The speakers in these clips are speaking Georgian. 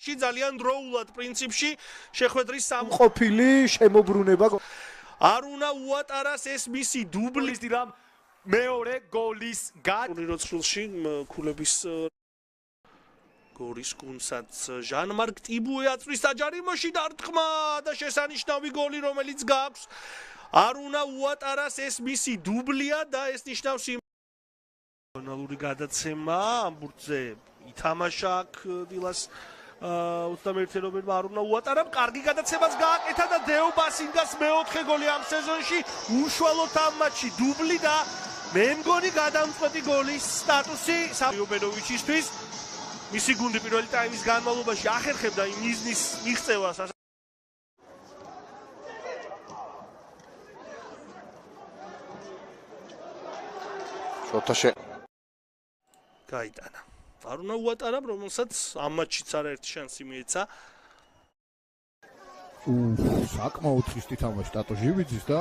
ძალიან დროულად პრინციპში შეხვედრის ყოფილი შემოbrunება არ უნდა უატარას ეს მისი დუბლის დილამ მეორე გოლის როცრულში ქულების გორის გუნდსაც ჟან-მარკ ტიბუე აწვის საჯარიმოში დარტყმა და შესანიშნავი გოლი რომელიც გააქვს არ უნდა უატარას ეს მისი დუბლია და ეს ნიშნავს ნალური გადაცემა ამ ბურთზე ითამაშა დილას 21 ნოემბერმა არ უნდა უატარა კარგი გადაცემაც გააკეთა და დეო ბასინგას მეოთხე გოლი ამ სეზონში უშუალოდ ამ მატჩში დუბლი და მე მგონი გადამწყვეტი გოლის სტატუსი იობენოვიჩისთვის მისი გუნდი პირველი ტაიმის განმავლობაში ახერხებდა იმ მიზნის მიღწევას შოთაშე გაიტანა არ უნდა უატარა რომელსაც ამ მატჩიც არაერთი შანსი მიეცა საკმაოდ ხისტი თამაში ტატო ჟივიძის და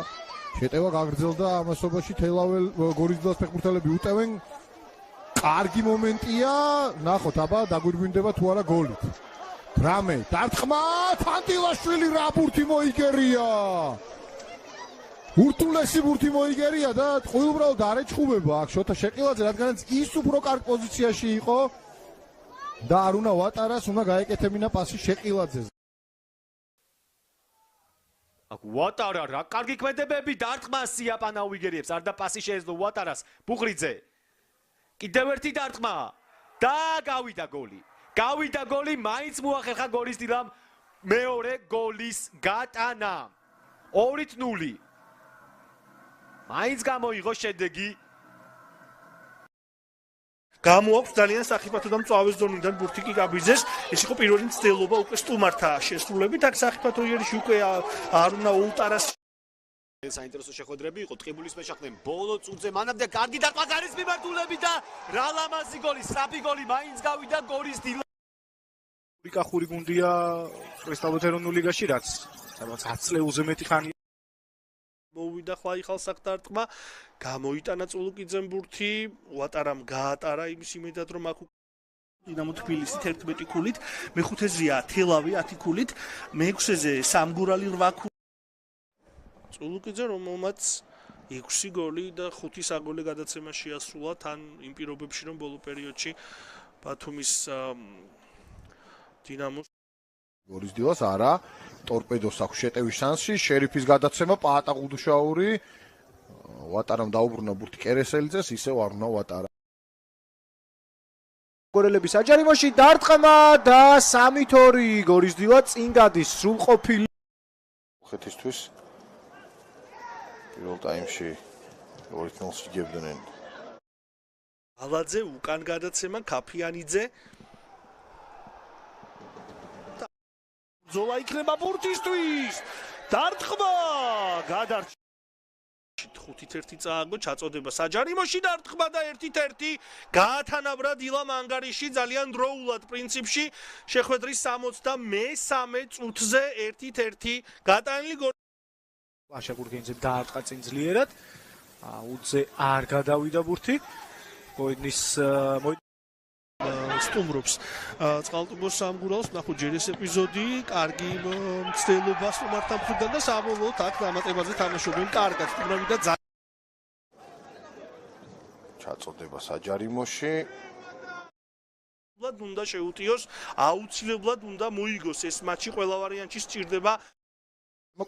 შეტევა გაგრძელდა ამასობაში თელაվել გორისდელას ფეხბურთელები უტევენ კარგი მომენტია ნახოთ აბა დაგვირგვინდება თუ არა გოლით დრამე დარტყმა თანდილაშვილი რა ბურთი მოიგერია ურთულესი ბურთი მოიგერია და უბრალოდ არ ეჩხუბება აქ შოთა შეყილაძე რადგანაც ის უფრო კარგ პოზიციაში იყო და არ უნდა ვატარას უნდა გაეკეთებინა პასი შეყილაძეზე აქ ვატარა რა კარგი ქმედებები დარტყმა სიაპანა უიგერიებს არ და პასი შეეძლო ვატარას ბუღრიძე კიდევ ერთი დარტყმა და გავიდა გოლი მაინც მოახერხა გორის დილამ მეორე გოლის გატანა 2-0 მაინც გამოიღო შედეგი გამოაქვს ძალიან სახიფათო და მწვავეს ზონიდან ბურთი კიკაბიძეს ეს იყო პირველი მცდელობა უკვე სტუმართა შესრულებით აქ სახიფათო იერიში უკვე არ უნდა ულტარას საინტერესო შეხვედრები იყო ტყიბულის მეშახნემ ბოლო წუთზე მანამდე კარგი დარტყმა გარის მიმართულები და რა ლამაზი გოლი სწრაფი გოლი მაინც გავიდა გორის დილა კახური გუნდია კრისტალოთ ეროვნულ ლიგაში რაც 10 წლეულზე მეტი ხანია მოვიდა ხალხალსაკ დარტყმა გამოიტანა წულუკიძემ ბურთი უატარამ გაატარა იმის იმედად რომ აქ დინამო თბილისი 11 ქულით მეხუთეზეა თელავი 10 ქულით მეექვსეზე სამგურალი 8 ქულით წულუკიძე რომელმაც 6 გოლი და 5 საგოლე გადაცემა შეასრულა თან იმ პირობებში რომ ბოლო პერიოდში ბათუმის დინამოს გორის დილას არა ტორპედოს აქვს შეტევის შანსი შერიფის გადაცემა პაატა ყუდუშაური ვატარამ დაუბრუნა ბურთი კერესელიძეს ისევ არ უნდა ვატარა გორელების საჯარიმოში დარტყმა და 3-2 გორის დილა წინ გადის სრულყოფილი ხეთისთვის პირველ ტაიმში 2-0-ში იგებდნენ ალაძე უკან გადაცემა ქაფიანიძე ზოლა იქნება ბურთისთვის დარტყმა გადარჩა 5-1 წააგო ჩაწოდება საჯარიმოში დარტყმა და 1-1 გაათანაბრა დილამ ანგარიში ძალიან დროულად პრინციპში შეხვედრის 63 წუთზე 1-1 გატანილი გოლი ლაშა გურგენიძემ დაარტყა წინ ძლიერად აუძე არ გადავიდა ბურთი გოინის სტუმრობს წყალტუბოს სამგურალოს ნახო ჯერ ეს ეპიზოდი კარგი მცდელობა სტუმართა მხრიდან და საბოლოოდ აქ დამატებაზე თამაშობენ კარგად სტუმრები და ჩაწოდება საჯარიმოში უნდა შეუტიოს აუცილებლად უნდა მოიგოს ეს მატჩი ყველა ვარიანტში სჭირდება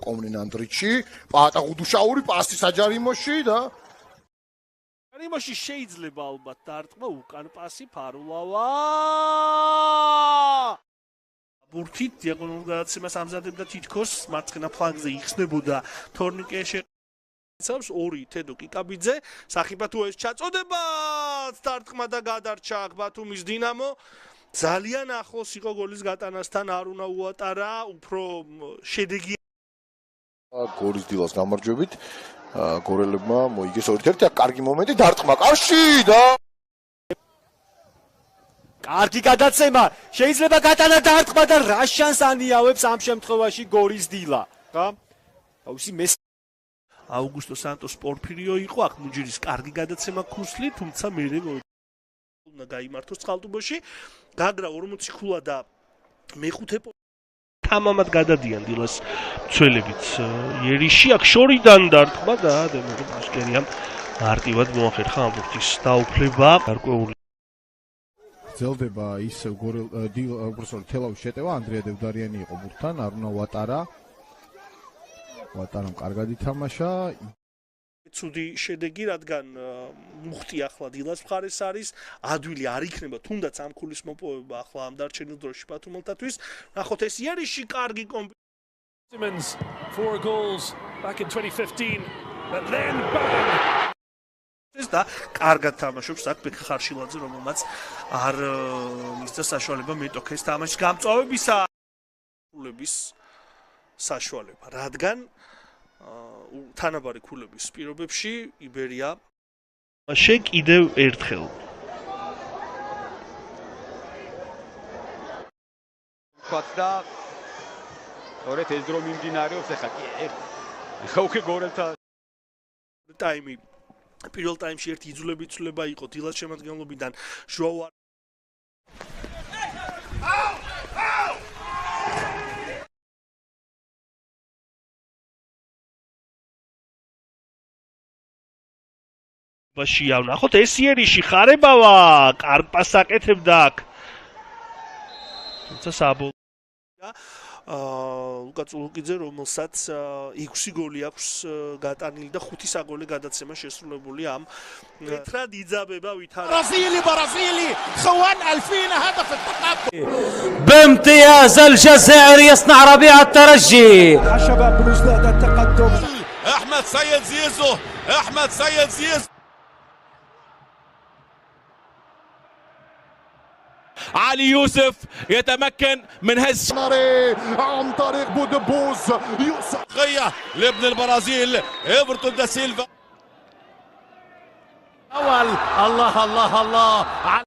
კომნინ ანდრიჩი პაატა ყუდუშაური პასი საჯარიმოში და იმაში შეიძლება ალბათ დარტყმა უკან პასი ფარულავა ბურთით დიაგონალურ გადაცემას ამზადებდა თითქოს მარცხენა ფლანგზე იხსნებოდა თორნიკე შეიცავს 2 თედო კიკაბიძე სახიფათო ეს ჩაწოდება დარტყმა და გადარჩა ბათუმის დინამო ძალიან ახლოს იყო გოლის გატანასთან არ უნდა უატარა უფრო შედეგი გორის დილას გამარჯვებით გორელებმა მოიგეს 2-1 კარგი მომენტი დარტყმა კავში და კარგი გადაცემა შეიძლება გატანა დარტყმა და რა შანს ანიავებს ამ შემთხვევაში გორის დილა რა აუცი მე აუგუსტო სანტოს პორფირიო იყო აქ მუჯირის კარგი გადაცემა ქუსლი თუმცა მერე უნდა გაიმართოს წყალტუბოში გაგრა 40 ხულა და მეხუთე თამამად გადადიან დილას მცველებიც იერიში აქ შორიდან დარტყმა და დემონტ ბასკერიამ მარტივად მოახერხა ამ ბურთის დაუფლება გარკვეული გრძელდება ის უბრალოდ თელავის შეტევა ანდრია დევდარიანი იყო ბურთთან არუნა ვატარამ კარგად ითამაშა ცუდი შედეგი რადგან მუხტი ახლა დილას მხარეს არის ადვილი არ იქნება თუნდაც ამ ქულის მოპოვება ახლა ამ დარჩენილ დროში ბათუმელთათვის ნახოთ ეს იერიში კარგი Simmons 4 goals back in 2015 but then bang და კარგად თამაშობს აქ ბექა ხარშილაძე რომელმაც არ მისცა საშუალება მეტოქეს თამაშის გამწვავებისა საშუალება რადგან თანაბარი ქულების პირობებში იბერია შე კიდევ ერთხელ ხოცა ორეთ ეს დრო მიმდინარეობს ახლა უკვე გორელთა ტაიმი პირველ ტაიმში ერთი იძულებით ცვლილება იყო დილას შემადგენლობიდან ჟოა ბაშია ნახოთ ეს იერიში ხარებავა კარგ პასს აკეთებდა აქ თუმცა საბოლოო ლუკა წულუკიძე რომელსაც 6 გოლი აქვს გატანილი და 5 საგოლე გადაცემა შესრულებული ამ თრად იძაბება ვითარდება برازيلي خوان 2000 هدف التقدم بامتياز الجزائر يصنع ربيع الترجي خشبة بنزداد التقدم احمد سيد زيزو علي يوسف يتمكن من هز عن طريق بودبوز يوسف لابن البرازيل ايفرتون دا سيلفا الله